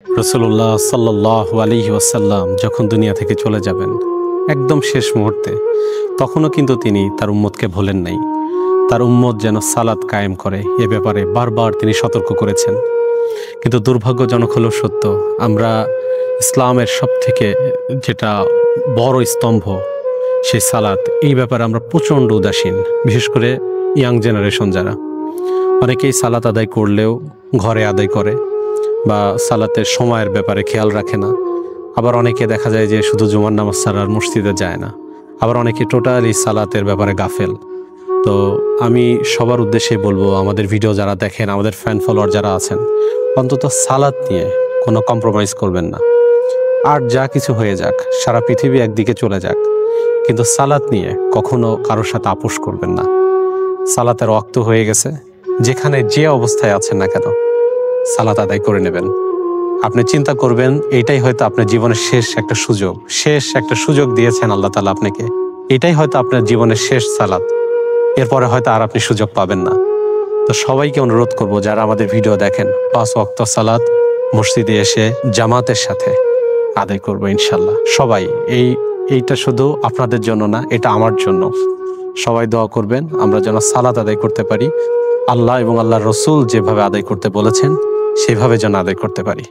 রাসূলুল্লাহ সাল্লাল্লাহু আলাইহি ওয়াসাল্লাম যখন দুনিয়া থেকে চলে যাবেন একদম শেষ মুহূর্তে, তখনও কিন্তু তিনি তার উম্মতকে ভোলেন নাই। তার উম্মত যেন সালাত কায়েম করে এ ব্যাপারে বারবার তিনি সতর্ক করেছেন। কিন্তু দুর্ভাগ্যজনক হলেও সত্য, আমরা ইসলামের সবথেকে যেটা বড় স্তম্ভ সেই সালাত, এই ব্যাপারে আমরা প্রচণ্ড উদাসীন। বিশেষ করে ইয়াং জেনারেশন যারা, অনেকেই সালাত আদায় করলেও ঘরে আদায় করে বা সালাতের সময়ের ব্যাপারে খেয়াল রাখে না। আবার অনেকে দেখা যায় যে শুধু জুমার নামাজ ছাড়া আর মসজিদে যায় না। আবার অনেকে টোটালি সালাতের ব্যাপারে গাফেল। তো আমি সবার উদ্দেশ্যে বলবো, আমাদের ভিডিও যারা দেখেন, আমাদের ফ্যান ফলোয়ার যারা আছেন, অন্তত সালাত নিয়ে কোনো কম্প্রোমাইজ করবেন না। আর যা কিছু হয়ে যাক, সারা পৃথিবী একদিকে চলে যাক, কিন্তু সালাত নিয়ে কখনো কারোর সাথে আপোষ করবেন না। সালাতের ওয়াক্ত হয়ে গেছে, যেখানে যে অবস্থায় আছেন না কেন সালাত আদায় করে নেবেন। আপনি চিন্তা করবেন, এইটাই হয়তো আপনার জীবনের শেষ একটা সুযোগ দিয়েছেন আল্লাহ তাআলা আপনাকে। এটাই হয়তো আপনার জীবনের শেষ সালাত, এরপরে হয়তো আর আপনি সুযোগ পাবেন না। তো সবাইকে অনুরোধ করব, যারা আমাদের ভিডিও দেখেন, 5 ওয়াক্ত সালাত মসজিদে এসে জামাতের সাথে আদায় করবো ইনশাল্লাহ। সবাই এইটা শুধু আপনাদের জন্য না, এটা আমার জন্য। সবাই দোয়া করবেন আমরা যেন সালাত আদায় করতে পারি, আল্লাহ এবং আল্লাহর রসুল যেভাবে আদায় করতে বলেছেন সেভাবে যেন আদায় করতে পারি।